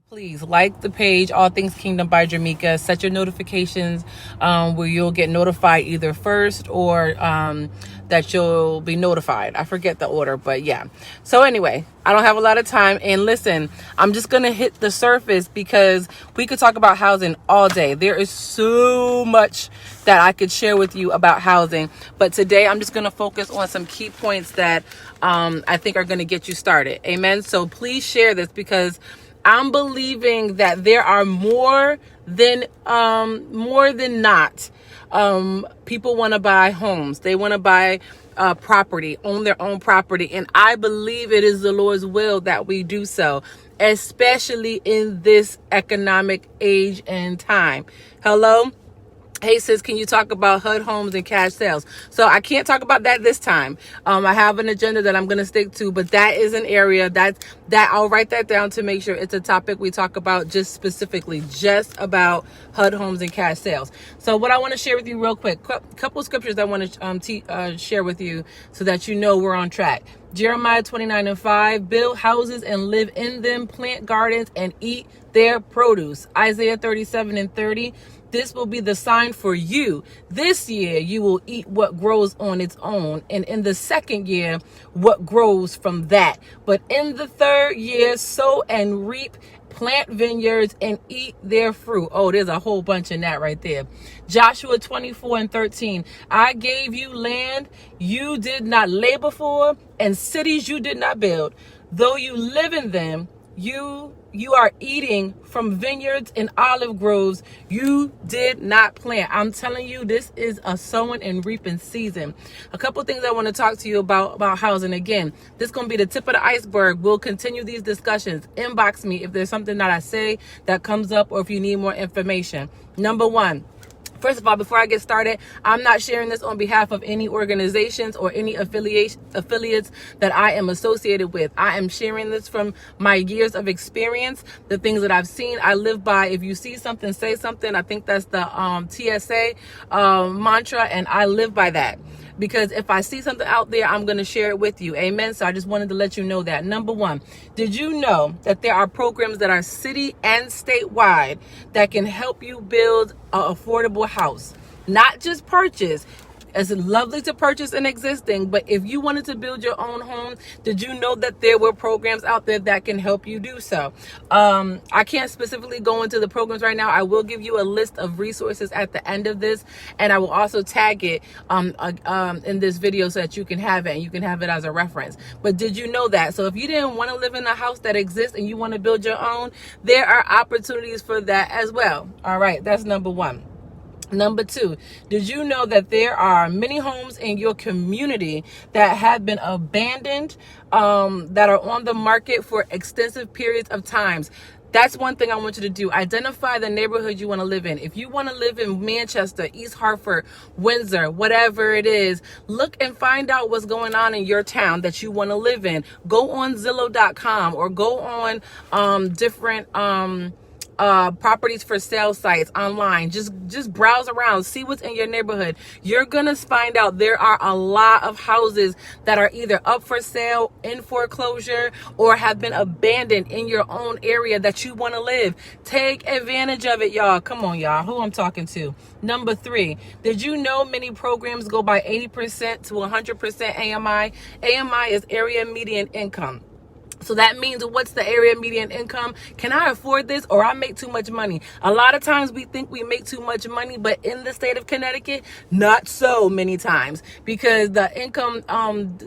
Please like the page, All Things Kingdom by Jermika. Set your notifications where you'll get notified either first or that you'll be notified. I forget the order, but yeah. So anyway, I don't have a lot of time. And listen, I'm just going to hit the surface because we could talk about housing all day. There is so much that I could share with you about housing. But today I'm just going to focus on some key points that I think are going to get you started. Amen. So please share this because I'm believing that there are more than not. People want to buy homes. They want to buy property, own their own property. And I believe it is the Lord's will that we do so, especially in this economic age and time. Hello? Hey sis, can you talk about HUD homes and cash sales? So I can't talk about that this time. I have an agenda that I'm going to stick to, but that is an area that I'll write that down to make sure it's a topic we talk about just specifically, just about HUD homes and cash sales. So what I want to share with you real quick, couple scriptures I want to share with you so that you know we're on track. Jeremiah 29:5, build houses and live in them, plant gardens and eat their produce. Isaiah 37:30, this will be the sign for you. This year you will eat what grows on its own, and in the second year what grows from that. But in the third year sow and reap, plant vineyards and eat their fruit. Oh, there's a whole bunch in that right there. Joshua 24:13, I gave you land you did not labor for, and cities you did not build. Though you live in them, you are eating from vineyards and olive groves you did not plant. I'm telling you, this is a sowing and reaping season. A couple things I want to talk to you about housing. Again, this is going to be the tip of the iceberg. We'll continue these discussions. Inbox me if there's something that I say that comes up or if you need more information. Number one. First of all, before I get started, I'm not sharing this on behalf of any organizations or any affiliates that I am associated with. I am sharing this from my years of experience, the things that I've seen. I live by, if you see something, say something. I think that's the TSA mantra, and I live by that. Because if I see something out there, I'm going to share it with you. Amen. So I just wanted to let you know that. Number one, did you know that there are programs that are city and statewide that can help you build an affordable house? Not just purchase. It's lovely to purchase an existing, but if you wanted to build your own home, did you know that there were programs out there that can help you do so? I can't specifically go into the programs right now. I will give you a list of resources at the end of this, and I will also tag it in this video so that you can have it and you can have it as a reference. But did you know that? So if you didn't want to live in a house that exists and you want to build your own, there are opportunities for that as well. All right, that's number one. Number two, did you know that there are many homes in your community that have been abandoned, that are on the market for extensive periods of times? That's one thing I want you to do. Identify the neighborhood you want to live in. If you want to live in Manchester, East Hartford, Windsor, whatever it is, look and find out what's going on in your town that you want to live in. Go on Zillow.com or go on different properties for sale sites online. Just browse around, see what's in your neighborhood. You're gonna find out there are a lot of houses that are either up for sale, in foreclosure, or have been abandoned in your own area that you want to live. Take advantage of it, y'all. Come on, y'all. Who I'm talking to. Number three, did you know many programs go by 80% to 100% AMI? AMI is area median income. So that means, what's the area median income? Can I afford this, or I make too much money? A lot of times we think we make too much money, but in the state of Connecticut, not so many times, because the income,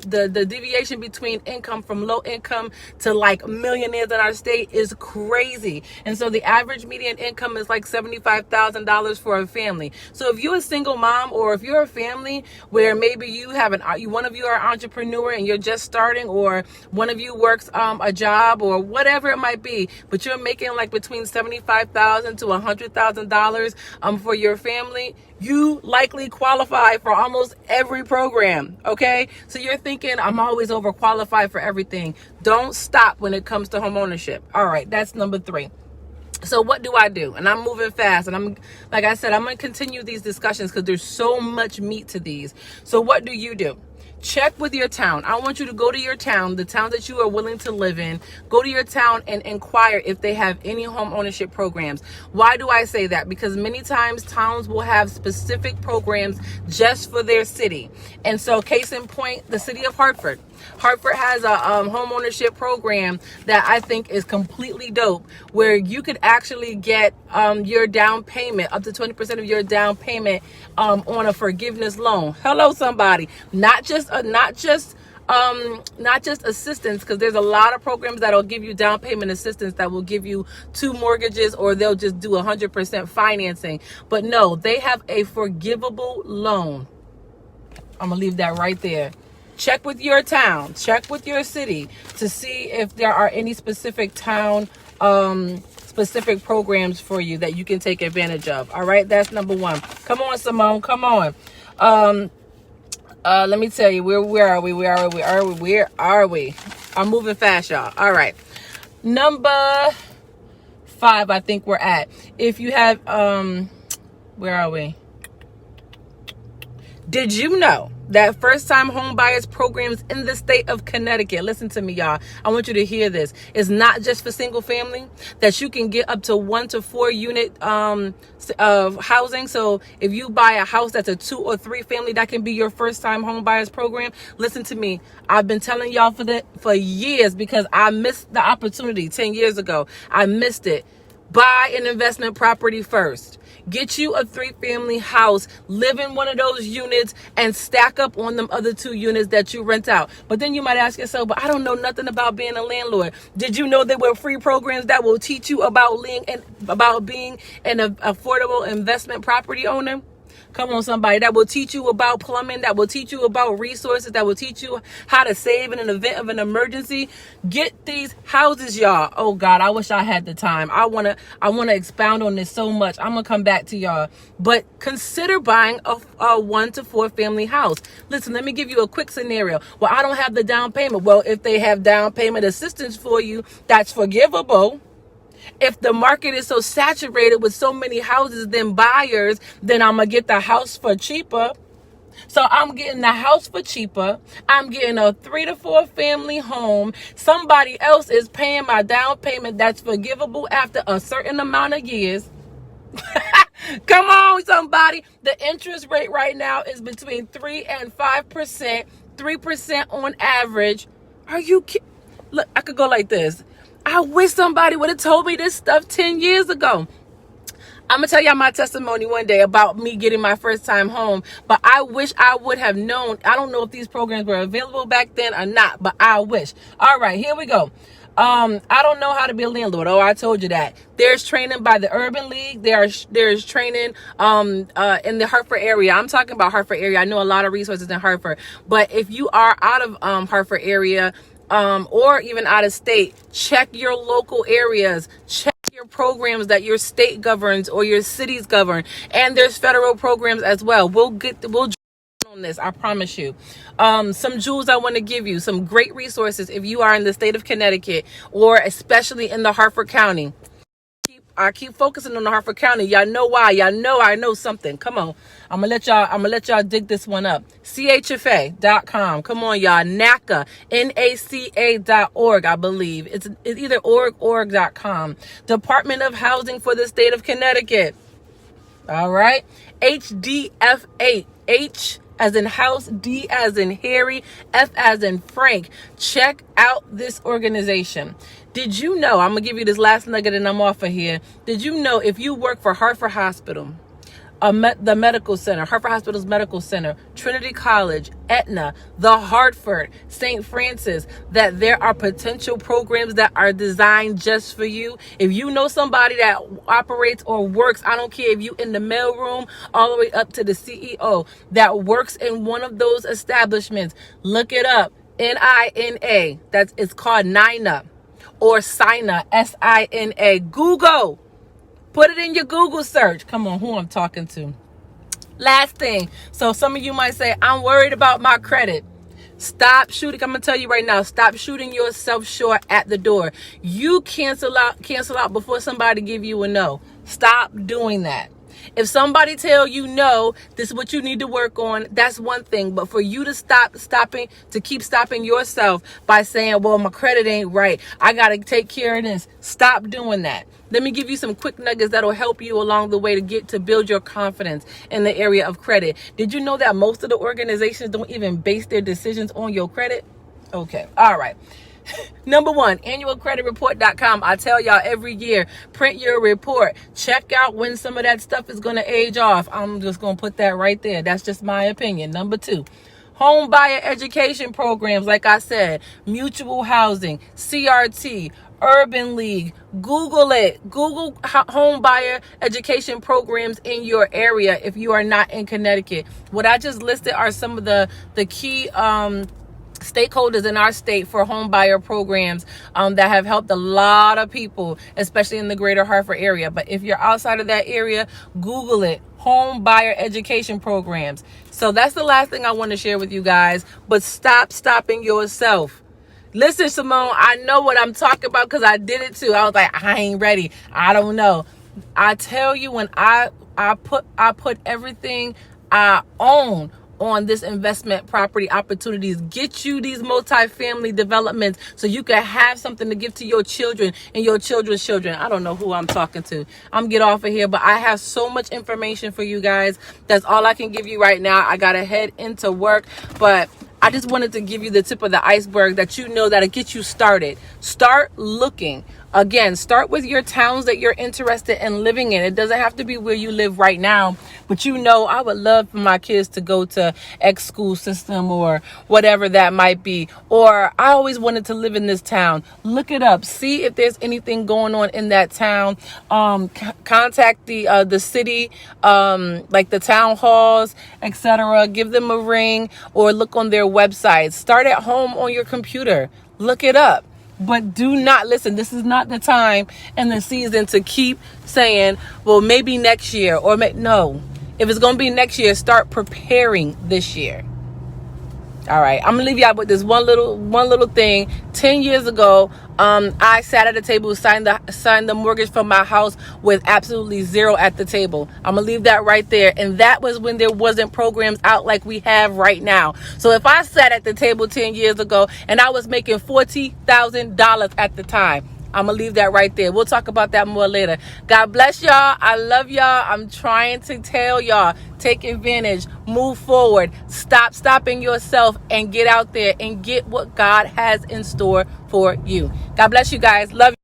the deviation between income from low income to like millionaires in our state is crazy. And so the average median income is like $75,000 for a family. So if you're a single mom, or if you're a family where maybe you have one of you are an entrepreneur and you're just starting, or one of you works a job or whatever it might be, but you're making like between $75,000 to $100,000 for your family, you likely qualify for almost every program. Okay, so you're thinking, I'm always overqualified for everything. Don't stop when it comes to home ownership. All right, that's number three. So what do I do? And I'm moving fast, and like I said, I'm going to continue these discussions because there's so much meat to these. So what do? check with your town. I want you to go to your town, the town that you are willing to live in. Go to your town and inquire if they have any home ownership programs. Why do I say that? Because many times towns will have specific programs just for their city. And so, case in point, the city of Hartford. Hartford has a home ownership program that I think is completely dope, where you could actually get your down payment, up to 20% of your down payment on a forgiveness loan. Hello, somebody. Not just assistance, because there's a lot of programs that'll give you down payment assistance that will give you 2 mortgages, or they'll just do 100% financing. But no, they have a forgivable loan. I'm gonna leave that right there. Check with your town, check with your city to see if there are any specific town specific programs for you that you can take advantage of. All right, that's number 1. Come on, Simone, come on. Let me tell you, where are we? I'm moving fast, y'all. All right, number 5, I think we're at. If you have where are we? Did you know that first-time home buyers programs in the state of Connecticut, listen to me, y'all, I want you to hear this, is not just for single family, that you can get up to 1 to 4 unit of housing. So if you buy a house that's a 2 or 3 family, that can be your first-time home buyers program. Listen to me. I've been telling y'all for years, because I missed the opportunity 10 years ago. I missed it. Buy an investment property first. Get you a 3-family house, live in one of those units, and stack up on them other 2 units that you rent out. But then you might ask yourself, but I don't know nothing about being a landlord. Did you know there were free programs that will teach you about being an affordable investment property owner? Come on, somebody. That will teach you about plumbing, that will teach you about resources, that will teach you how to save in an event of an emergency. Get these houses, y'all. Oh God, I wish I had the time. I wanna expound on this so much. I'm gonna come back to y'all. But consider buying a 1 to 4 family house. Listen, let me give you a quick scenario. Well, I don't have the down payment. Well, if they have down payment assistance for you, that's forgivable. If the market is so saturated with so many houses than buyers, then I'm going to get the house for cheaper. So I'm getting the house for cheaper. I'm getting a 3 to 4 family home. Somebody else is paying my down payment that's forgivable after a certain amount of years. Come on, somebody. The interest rate right now is between 3 and 5%, 3% on average. Are you kidding? Look, I could go like this. I wish somebody would have told me this stuff 10 years ago. I'm going to tell y'all my testimony one day about me getting my first time home, but I wish I would have known. I don't know if these programs were available back then or not, but I wish. All right, here we go. I don't know how to be a landlord. Oh, I told you that. There's training by the Urban League. There's training in the Hartford area. I'm talking about Hartford area. I know a lot of resources in Hartford, but if you are out of Hartford area, or even out of state, check your local areas, check your programs that your state governs or your cities govern, and there's federal programs as well. We'll on this, I promise you. Some jewels I want to give you, some great resources if you are in the state of Connecticut, or especially in the Hartford County. I keep focusing on the Hartford County. Y'all know why. Y'all know I know something. Come on. I'm gonna let y'all dig this one up. CHFA.com. Come on, y'all. NACA, NACA.org, I believe. It's either org.com. Department of Housing for the state of Connecticut. All right. HDFA. H as in house, D as in Harry, F as in Frank. Check out this organization. Did you know, I'm going to give you this last nugget and I'm off of here. Did you know if you work for Hartford Hospital, the medical center, Hartford Hospital's medical center, Trinity College, Aetna, the Hartford, St. Francis, that there are potential programs that are designed just for you? If you know somebody that operates or works, I don't care if you in the mailroom all the way up to the CEO that works in one of those establishments, look it up. NINA. It's called NINA or SINA, SINA. Google. Put it in your Google search. Come on, who I'm talking to. Last thing. So some of you might say, I'm worried about my credit. Stop shooting. I'm going to tell you right now, stop shooting yourself short at the door. You cancel out before somebody give you a no. Stop doing that. If somebody tell you no, this is what you need to work on, that's one thing. But for you to keep stopping yourself by saying, well, my credit ain't right, I got to take care of this. Stop doing that. Let me give you some quick nuggets that'll help you along the way to build your confidence in the area of credit. Did you know that most of the organizations don't even base their decisions on your credit? Okay. All right. Number one, annualcreditreport.com. I tell y'all every year, print your report. Check out when some of that stuff is going to age off. I'm just going to put that right there. That's just my opinion. Number two, home buyer education programs. Like I said, mutual housing, CRT, Urban League. Google it. Google home buyer education programs in your area if you are not in Connecticut. What I just listed are some of the key stakeholders in our state for home buyer programs that have helped a lot of people, especially in the greater Hartford area. But if you're outside of that area, Google it. Home buyer education programs. So that's the last thing I want to share with you guys. But stop stopping yourself. Listen, Simone, I know what I'm talking about because I did it too. I was like, I ain't ready. I don't know. I tell you, when I put everything I own on this investment property opportunities, get you these multifamily developments so you can have something to give to your children and your children's children. I don't know who I'm talking to. I'm get off of here, but I have so much information for you guys. That's all I can give you right now. I gotta head into work, but I just wanted to give you the tip of the iceberg that you know that'll get you started. Start looking. Again, start with your towns that you're interested in living in. It doesn't have to be where you live right now, but I would love for my kids to go to X school system or whatever that might be. Or I always wanted to live in this town. Look it up. See if there's anything going on in that town. Contact the city, like the town halls, etc. Give them a ring or look on their website. Start at home on your computer. Look it up. But do not listen. This is not the time and the season to keep saying, well, maybe next year or no. If it's going to be next year, start preparing this year. All right. I'm going to leave y'all with this one little thing. 10 years ago, I sat at a table, signed the mortgage for my house with absolutely zero at the table. I'm going to leave that right there. And that was when there wasn't programs out like we have right now. So if I sat at the table 10 years ago and I was making $40,000 at the time, I'm going to leave that right there. We'll talk about that more later. God bless y'all. I love y'all. I'm trying to tell y'all, take advantage, move forward, stop stopping yourself and get out there and get what God has in store for you. God bless you guys. Love you.